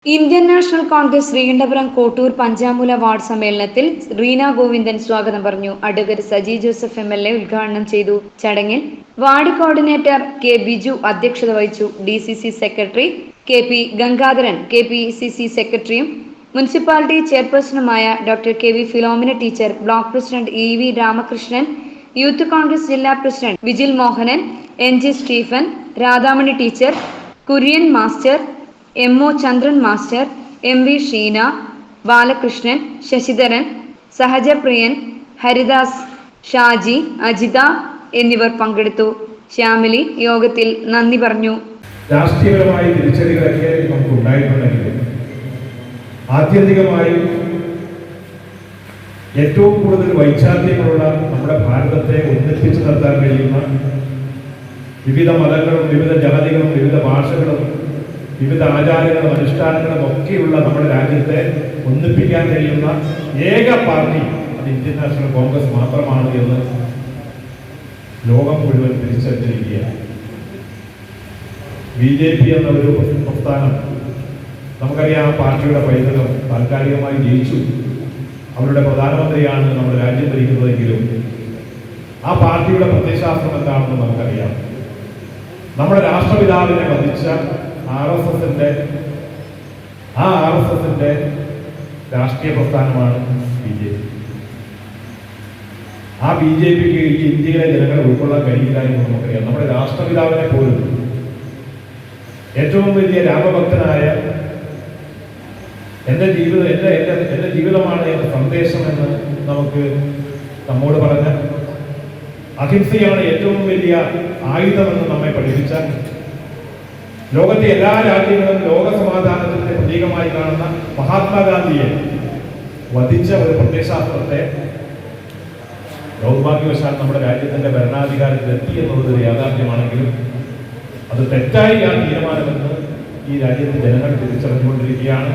Indian National Congress Sreekandapuram Kottoor Panchamoola ward സമ്മേളനത്തിൽ റീന ഗോവിന്ദൻ സ്വാഗതം പറഞ്ഞു. അഡ്വക്കേറ്റ് സജി ജോസഫ് MLA ഉദ്ഘാടനം ചെയ്തു. ചടങ്ങിൽ വാർഡ് കോർഡിനേറ്റർ കെ ബിജു അധ്യക്ഷത വഹിച്ചു. DCC secretary KP Gangadharan, KPCC സെക്രട്ടറിയും മുനിസിപ്പാലിറ്റി ചെയർപേഴ്സണുമായ doctor KV Philomina teacher, block president EV Ramakrishnan, youth Congress ജില്ലാ president Vijil Mohanan, NG Stephen, Radhamani teacher, Kurian master, MO Chandran master, MV Sheena, Balakrishnan, Sasidharan, Sahajapriyan, Haridas, Shaji, Ajitha എന്നിവർ പങ്കെടുത്തു. ശ്യാമിലി യോഗത്തിൽ നന്ദി പറഞ്ഞു. രാഷ്ട്രീയപരമായ തിരിച്ചടികളൊക്കെ നമുക്ക് ഉണ്ടായിട്ടുണ്ടെങ്കിലും ആത്യന്തികമായി ഏറ്റവും കൂടുതൽ വൈചാരികമുള്ള നമ്മുടെ ഭാരതത്തെ ഒന്നിപ്പിച്ചു നിർത്താൻ കഴിയുന്ന വിവിധ മതങ്ങളും വിവിധ ജാതികളും വിവിധ ഭാഷകളും വിവിധ ആചാരങ്ങളും അനുഷ്ഠാനങ്ങളും ഒക്കെയുള്ള നമ്മുടെ രാജ്യത്തെ ഒന്നിപ്പിക്കാൻ കഴിയുന്ന ഏക പാർട്ടി അത് ഇന്ത്യൻ നാഷണൽ കോൺഗ്രസ് മാത്രമാണ് എന്ന് ലോകം മുഴുവൻ തിരിച്ചറിഞ്ഞിരിക്കുകയാണ്. BJP എന്നൊരു പ്രസ്ഥാനം നമുക്കറിയാം. ആ പാർട്ടിയുടെ പൈതൃകം താൽക്കാലികമായി ജയിച്ചു. അവരുടെ പ്രധാനമന്ത്രിയാണ് നമ്മുടെ രാജ്യം ഭരിക്കുന്നതെങ്കിലും ആ പാർട്ടിയുടെ പ്രത്യയശാസ്ത്രം എന്താണെന്ന് നമുക്കറിയാം. നമ്മുടെ രാഷ്ട്രപിതാവിനെ വധിച്ച RSSന്റെ രാഷ്ട്രീയ പ്രസ്ഥാനമാണ് BJP. ആ BJPക്ക് ഈ ഇന്ത്യയിലെ ജനങ്ങളെ ഉൾക്കൊള്ളാൻ കഴിയില്ല എന്ന് നമുക്കറിയാം. നമ്മുടെ രാഷ്ട്രപിതാവിനെ പോലും ഏറ്റവും വലിയ രാമഭക്തനായ എൻ്റെ ജീവിതമാണ് എന്റെ സന്ദേശം എന്ന് നമുക്ക് നമ്മോട് പറഞ്ഞ, അഹിംസയാണ് ഏറ്റവും വലിയ ആയുധമെന്ന് നമ്മെ പഠിപ്പിച്ച, ലോകത്തെ എല്ലാ രാജ്യങ്ങളും ലോക സമാധാനത്തിന്റെ പ്രതീകമായി കാണുന്ന മഹാത്മാഗാന്ധിയെ വധിച്ച ഒരു പ്രത്യയശാസ്ത്രത്തെ ദൗർഭാഗ്യവശാൽ നമ്മുടെ രാജ്യത്തിന്റെ ഭരണാധികാരത്തിൽ എത്തി എന്നുള്ളത് യാഥാർത്ഥ്യമാണെങ്കിലും അത് തെറ്റായി ആ തീരുമാനമെന്ന് ഈ രാജ്യത്തെ ജനങ്ങൾ തിരിച്ചറിഞ്ഞുകൊണ്ടിരിക്കുകയാണ്.